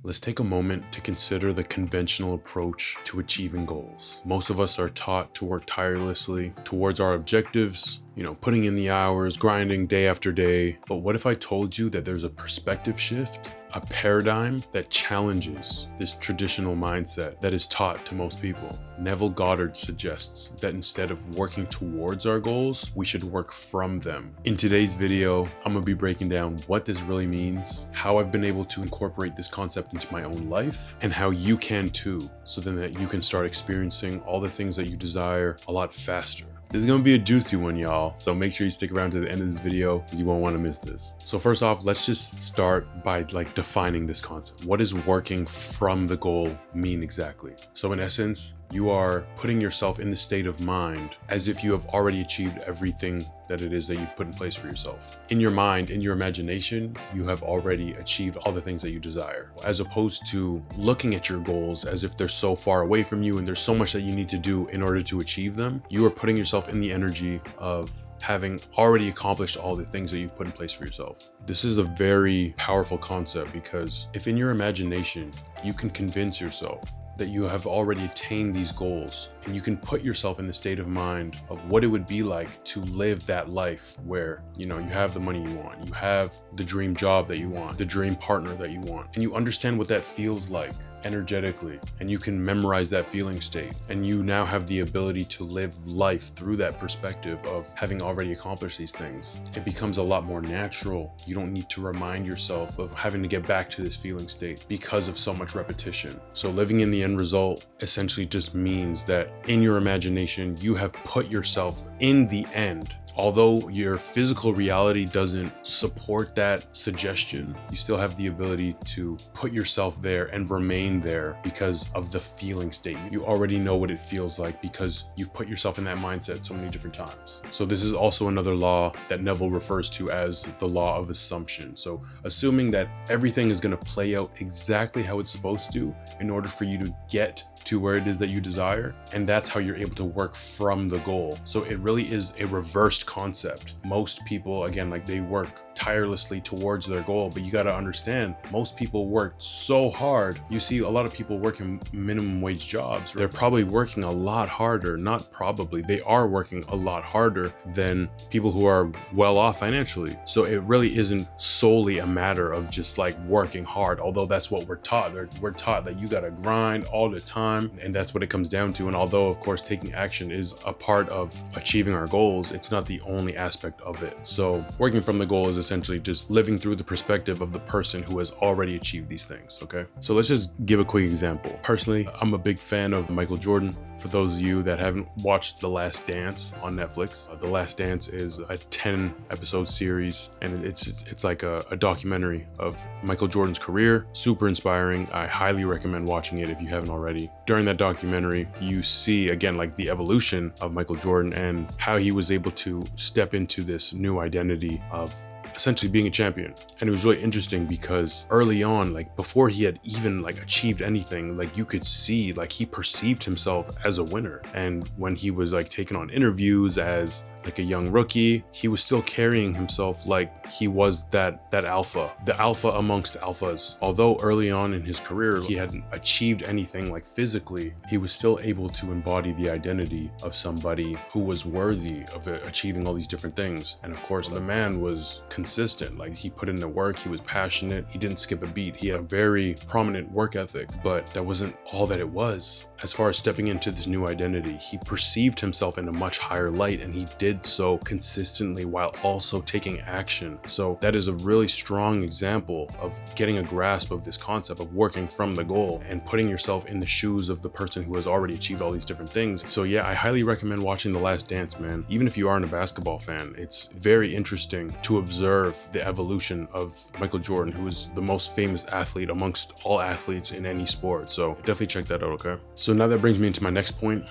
Let's take a moment to consider the conventional approach to achieving goals. Most of us are taught to work tirelessly towards our objectives, putting in the hours, grinding day after day. But what if I told you that there's a perspective shift, a paradigm that challenges this traditional mindset that is taught to most people? Neville Goddard suggests that instead of working towards our goals, we should work from them. In today's video, I'm gonna be breaking down what this really means, how I've been able to incorporate this concept into my own life, and how you can too, so then that you can start experiencing all the things that you desire a lot faster. This is gonna be a juicy one, y'all, so make sure you stick around to the end of this video because you won't want to miss this. So first off, let's just start by defining this concept. What does working from the goal mean exactly? So in essence, you are putting yourself in the state of mind as if you have already achieved everything that it is that you've put in place for yourself. In your mind, in your imagination, you have already achieved all the things that you desire, as opposed to looking at your goals as if they're so far away from you and there's so much that you need to do in order to achieve them. You are putting yourself in the energy of having already accomplished all the things that you've put in place for yourself. This is a very powerful concept because if in your imagination, you can convince yourself that you have already attained these goals, and you can put yourself in the state of mind of what it would be like to live that life where, you have the money you want, you have the dream job that you want, the dream partner that you want, and you understand what that feels like energetically, and you can memorize that feeling state, and you now have the ability to live life through that perspective of having already accomplished these things. It becomes a lot more natural. You don't need to remind yourself of having to get back to this feeling state because of so much repetition. So living in the end result essentially just means that in your imagination, you have put yourself in the end. Although your physical reality doesn't support that suggestion, you still have the ability to put yourself there and remain there because of the feeling state. You already know what it feels like because you've put yourself in that mindset so many different times. So this is also another law that Neville refers to as the law of assumption. So assuming that everything is going to play out exactly how it's supposed to in order for you to get to where it is that you desire, and that's how you're able to work from the goal. So it really is a reversed concept. Most people, again, they work tirelessly towards their goal, but you got to understand, most people work so hard. You see a lot of people working minimum wage jobs. They're probably working a lot harder, not probably, they are working a lot harder than people who are well off financially. So it really isn't solely a matter of just working hard, although that's what we're taught. We're taught that you got to grind all the time, and that's what it comes down to. And although of course taking action is a part of achieving our goals, it's not the only aspect of it. So working from the goal is essentially just living through the perspective of the person who has already achieved these things, okay? So let's just give a quick example. Personally, I'm a big fan of Michael Jordan. For those of you that haven't watched The Last Dance on Netflix, The Last Dance is a 10-episode series, and it's like a documentary of Michael Jordan's career. Super inspiring. I highly recommend watching it if you haven't already. During that documentary, you see, again, the evolution of Michael Jordan and how he was able to step into this new identity of essentially being a champion. And it was really interesting because early on, before he had even achieved anything, you could see he perceived himself as a winner. And when he was taken on interviews as a young rookie, he was still carrying himself like he was that alpha, the alpha amongst alphas. Although early on in his career he hadn't achieved anything physically, he was still able to embody the identity of somebody who was worthy of achieving all these different things. And of course the man was consistent. He put in the work, he was passionate, he didn't skip a beat, he had a very prominent work ethic. But that wasn't all that it was. As far as stepping into this new identity, he perceived himself in a much higher light, and he did so consistently while also taking action. So that is a really strong example of getting a grasp of this concept of working from the goal and putting yourself in the shoes of the person who has already achieved all these different things. So yeah, I highly recommend watching The Last Dance, man. Even if you aren't a basketball fan, it's very interesting to observe the evolution of Michael Jordan, who is the most famous athlete amongst all athletes in any sport. So definitely check that out, okay? So now that brings me into my next point.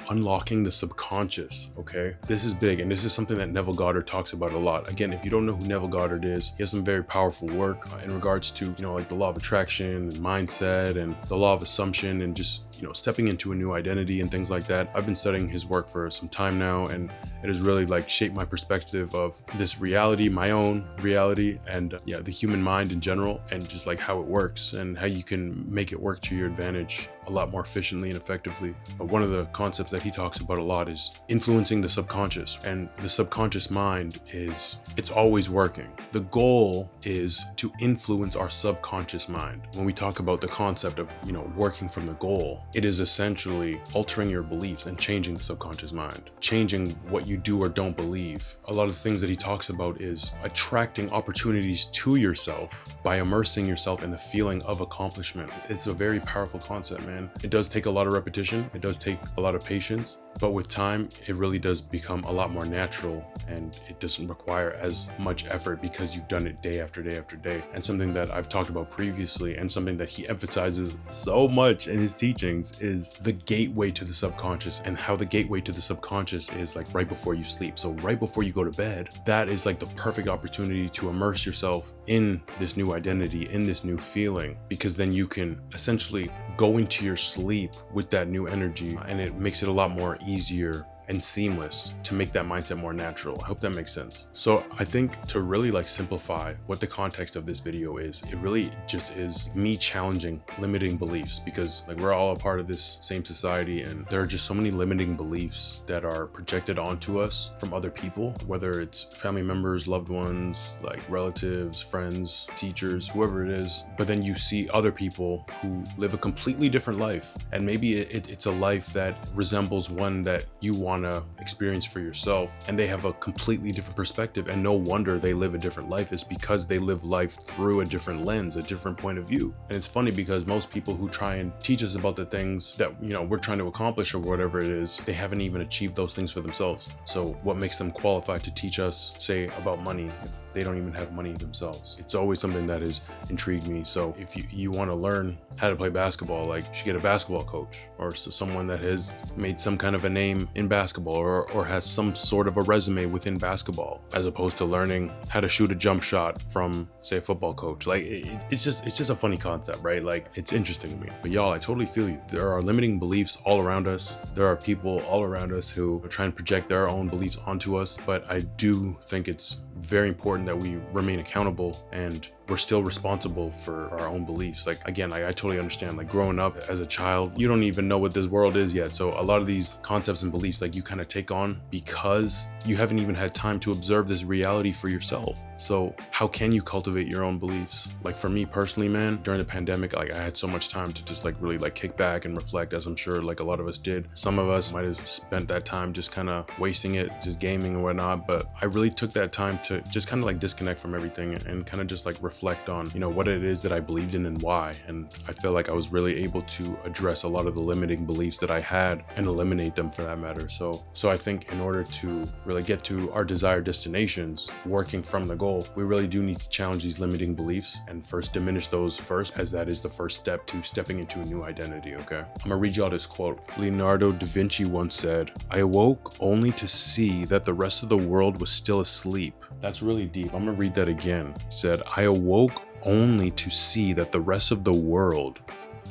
unlocking the subconscious, okay? This is big, and this is something that Neville Goddard talks about a lot. Again, if you don't know who Neville Goddard is, he has some very powerful work in regards to, like the law of attraction and mindset and the law of assumption and just, stepping into a new identity and things like that. I've been studying his work for some time now, and it has really like shaped my perspective of this reality, my own reality, and the human mind in general, and just like how it works and how you can make it work to your advantage a lot more efficiently and effectively. But one of the concepts that he talks about a lot is influencing the subconscious, and the subconscious mind it's always working. The goal is to influence our subconscious mind. When we talk about the concept of, working from the goal, it is essentially altering your beliefs and changing the subconscious mind, changing what you do or don't believe. A lot of the things that he talks about is attracting opportunities to yourself by immersing yourself in the feeling of accomplishment. It's a very powerful concept, man. It does take a lot of repetition. It does take a lot of patience, but with time, it really does become a lot more natural, and it doesn't require as much effort because you've done it day after day after day. And something that I've talked about previously, and something that he emphasizes so much in his teachings, is the gateway to the subconscious, and how the gateway to the subconscious is like right before you sleep. So right before you go to bed, that is like the perfect opportunity to immerse yourself in this new identity, in this new feeling, because then you can essentially go into your sleep with that new energy, and it makes it a lot more easier and seamless to make that mindset more natural. I hope that makes sense. So I think to really like simplify what the context of this video is, it really just is me challenging limiting beliefs, because like we're all a part of this same society, and there are just so many limiting beliefs that are projected onto us from other people, whether it's family members, loved ones, like relatives, friends, teachers, whoever it is. But then you see other people who live a completely different life, and maybe it's a life that resembles one that you want to experience for yourself, and they have a completely different perspective, and no wonder they live a different life. Is because they live life through a different lens, a different point of view. And it's funny because most people who try and teach us about the things that we're trying to accomplish or whatever it is, they haven't even achieved those things for themselves. So what makes them qualified to teach us, say, about money if they don't even have money themselves? It's always something that has intrigued me. So if you want to learn how to play basketball, like you should get a basketball coach, or someone that has made some kind of a name in basketball, or has some sort of a resume within basketball, as opposed to learning how to shoot a jump shot from, say, a football coach. Like it's just a funny concept, right? Like it's interesting to me. But y'all, I totally feel you. There are limiting beliefs all around us. There are people all around us who try and project their own beliefs onto us. But I do think it's very important that we remain accountable, and we're still responsible for our own beliefs. Like, again, I totally understand, like growing up as a child, you don't even know what this world is yet. So a lot of these concepts and beliefs, like you kind of take on because you haven't even had time to observe this reality for yourself. So how can you cultivate your own beliefs? Like for me personally, man, during the pandemic, like I had so much time to just like really like kick back and reflect, as I'm sure like a lot of us did. Some of us might have spent that time just kind of wasting it, just gaming and whatnot. But I really took that time to just kind of like disconnect from everything and kind of just like reflect on, what it is that I believed in and why. And I feel like I was really able to address a lot of the limiting beliefs that I had and eliminate them for that matter. So I think in order to really get to our desired destinations, working from the goal, we really do need to challenge these limiting beliefs and first diminish those first, as that is the first step to stepping into a new identity, okay? I'm gonna read y'all this quote. Leonardo da Vinci once said, "I awoke only to see that the rest of the world was still asleep." That's really deep. I'm gonna read that again. He said, "I awoke only to see that the rest of the world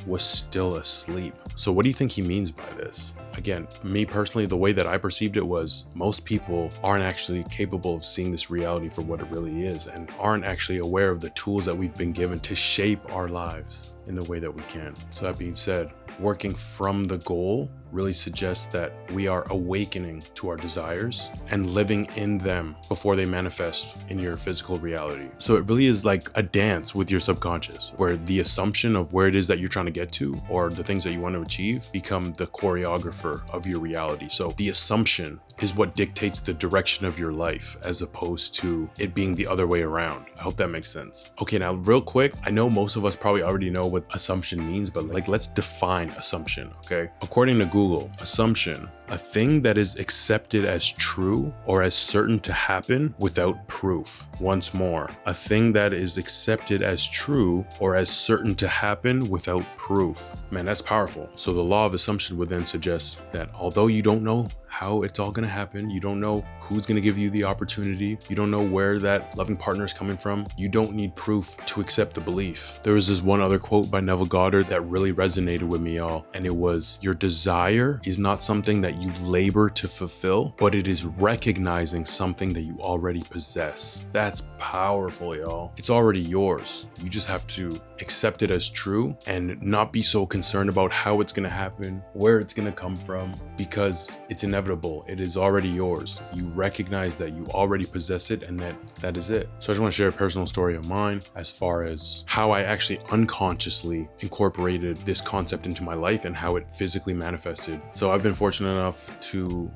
was still asleep." So what do you think he means by this? Again, me personally, the way that I perceived it was most people aren't actually capable of seeing this reality for what it really is, and aren't actually aware of the tools that we've been given to shape our lives in the way that we can. So that being said, working from the goal really suggests that we are awakening to our desires and living in them before they manifest in your physical reality. So it really is like a dance with your subconscious, where the assumption of where it is that you're trying to get to, or the things that you want to achieve, become the choreographer of your reality. So the assumption is what dictates the direction of your life, as opposed to it being the other way around. I hope that makes sense. Okay, now real quick, I know most of us probably already know what assumption means, but like let's define assumption, okay? According to Google, assumption a thing that is accepted as true or as certain to happen without proof. Once more, a thing that is accepted as true or as certain to happen without proof. Man, that's powerful. So the law of assumption would then suggest that although you don't know how it's all gonna happen, you don't know who's gonna give you the opportunity, you don't know where that loving partner is coming from, you don't need proof to accept the belief. There was this one other quote by Neville Goddard that really resonated with me, y'all, and it was, your desire is not something that you labor to fulfill, but it is recognizing something that you already possess. That's powerful, y'all. It's already yours. You just have to accept it as true and not be so concerned about how it's gonna happen, where it's gonna come from, because it's inevitable. It is already yours. You recognize that you already possess it and that is it. So I just want to share a personal story of mine as far as how I actually unconsciously incorporated this concept into my life and how it physically manifested. So I've been fortunate enough to,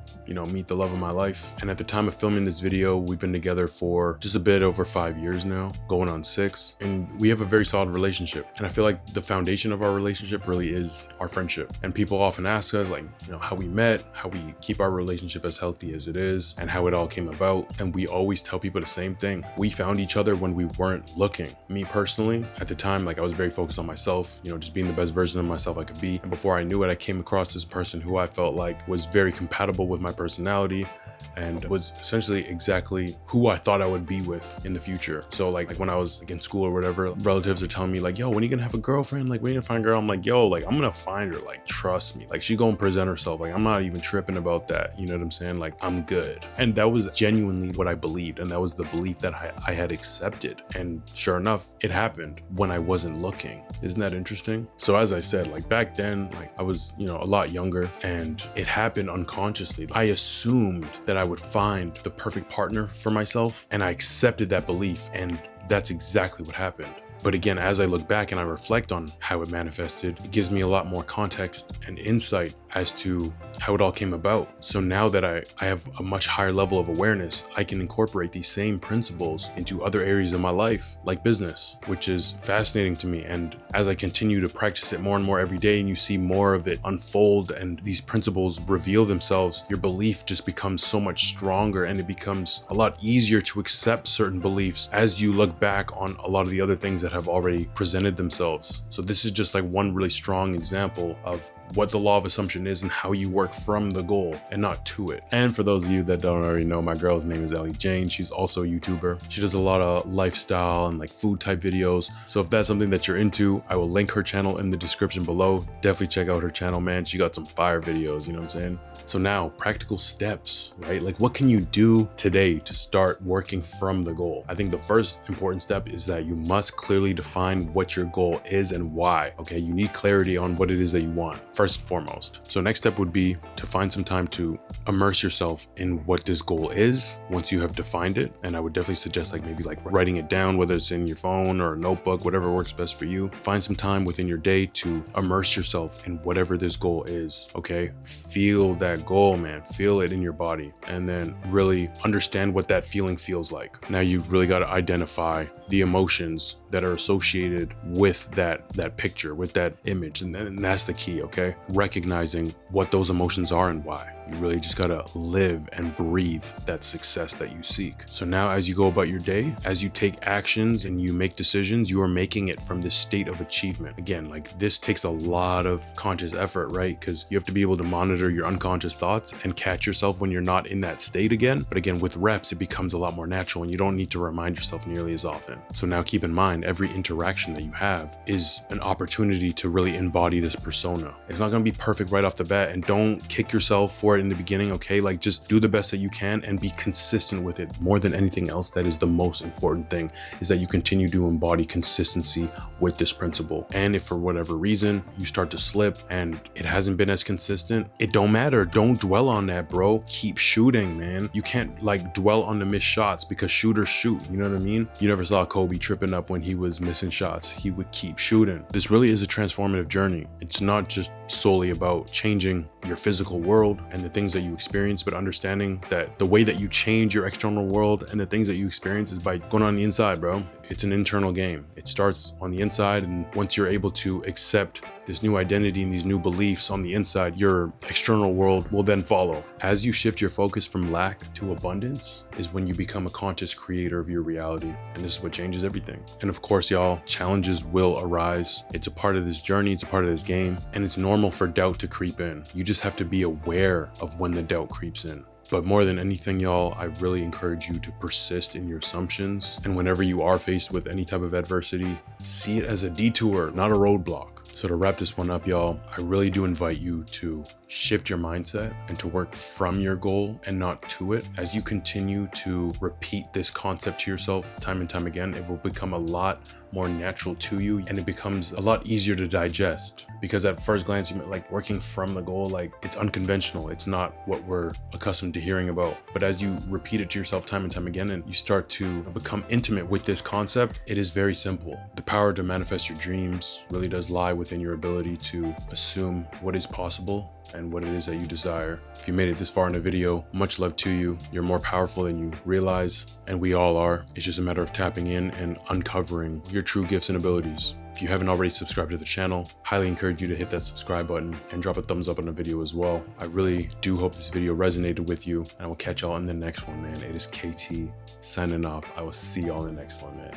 meet the love of my life. And at the time of filming this video, we've been together for just a bit over 5 years now, going on 6. And we have a very solid relationship. And I feel like the foundation of our relationship really is our friendship. And people often ask us how we met, how we keep our relationship as healthy as it is, and how it all came about. And we always tell people the same thing. We found each other when we weren't looking. Me personally, at the time, I was very focused on myself, just being the best version of myself I could be. And before I knew it, I came across this person who I felt like was very compatible with my personality and was essentially exactly who I thought I would be with in the future. So when I was in school or whatever, relatives are telling me yo, when are you gonna have a girlfriend? When are you gonna find a girl? I'm like, yo, I'm gonna find her, trust me. She gonna present herself. I'm not even tripping about that. You know what I'm saying? I'm good. And that was genuinely what I believed. And that was the belief that I had accepted. And sure enough, it happened when I wasn't looking. Isn't that interesting? So as I said, back then, I was, a lot younger, and it happened unconsciously. I assumed that I would find the perfect partner for myself, and I accepted that belief, and that's exactly what happened. But again, as I look back and I reflect on how it manifested, it gives me a lot more context and insight as to how it all came about. So now that I have a much higher level of awareness, I can incorporate these same principles into other areas of my life, like business, which is fascinating to me. And as I continue to practice it more and more every day, and you see more of it unfold and these principles reveal themselves, your belief just becomes so much stronger, and it becomes a lot easier to accept certain beliefs as you look back on a lot of the other things that have already presented themselves. So this is just one really strong example of what the law of assumption is and how you work from the goal and not to it. And for those of you that don't already know, my girl's name is Ellie Jane. She's also a YouTuber. She does a lot of lifestyle and food type videos. So if that's something that you're into, I will link her channel in the description below. Definitely check out her channel, man. She got some fire videos, you know what I'm saying? So now, practical steps, right? What can you do today to start working from the goal? I think the first important step is that you must clearly define what your goal is and why, okay? You need clarity on what it is that you want, first and foremost. So next step would be to find some time to immerse yourself in what this goal is once you have defined it. And I would definitely suggest maybe writing it down, whether it's in your phone or a notebook, whatever works best for you. Find some time within your day to immerse yourself in whatever this goal is, okay? Feel that goal, man. Feel it in your body, and then really understand what that feeling feels like. Now you really got to identify the emotions that are associated with that picture, with that image, and that's the key, okay? Recognizing what those emotions are and why. You really just gotta live and breathe that success that you seek. So now as you go about your day, as you take actions and you make decisions, you are making it from this state of achievement. Again, this takes a lot of conscious effort, right? Because you have to be able to monitor your unconscious thoughts and catch yourself when you're not in that state again. But again, with reps, it becomes a lot more natural, and you don't need to remind yourself nearly as often. So now keep in mind, every interaction that you have is an opportunity to really embody this persona. It's not gonna be perfect right off the bat, and don't kick yourself for it in the beginning, okay? Just do the best that you can and be consistent with it. More than anything else, that is the most important thing, is that you continue to embody consistency with this principle. And if for whatever reason you start to slip and it hasn't been as consistent, it don't matter. Don't dwell on that, bro. Keep shooting, man. You can't dwell on the missed shots, because shooters shoot, you know what I mean? You never saw Kobe tripping up when he was missing shots. He would keep shooting. This really is a transformative journey. It's not just solely about changing your physical world and the things that you experience, but understanding that the way that you change your external world and the things that you experience is by going on the inside, bro. It's an internal game. It starts on the inside, and once you're able to accept this new identity and these new beliefs on the inside, your external world will then follow. As you shift your focus from lack to abundance is when you become a conscious creator of your reality. And this is what changes everything. And of course, y'all, challenges will arise. It's a part of this journey. It's a part of this game. And it's normal for doubt to creep in. You just have to be aware of when the doubt creeps in. But more than anything, y'all, I really encourage you to persist in your assumptions. And whenever you are faced with any type of adversity, see it as a detour, not a roadblock. So to wrap this one up, y'all, I really do invite you to shift your mindset and to work from your goal and not to it. As you continue to repeat this concept to yourself time and time again, it will become a lot more natural to you, and it becomes a lot easier to digest, because at first glance you might like working from the goal, like it's unconventional. It's not what we're accustomed to hearing about. But as you repeat it to yourself time and time again, and you start to become intimate with this concept, it is very simple. The power to manifest your dreams really does lie within your ability to assume what is possible and what it is that you desire. If you made it this far in the video, much love to you. You're more powerful than you realize, and we all are. It's just a matter of tapping in and uncovering your true gifts and abilities. If you haven't already subscribed to the channel, highly encourage you to hit that subscribe button and drop a thumbs up on the video as well. I really do hope this video resonated with you, and I will catch y'all in the next one, man. It is KT signing off. I will see y'all in the next one, man.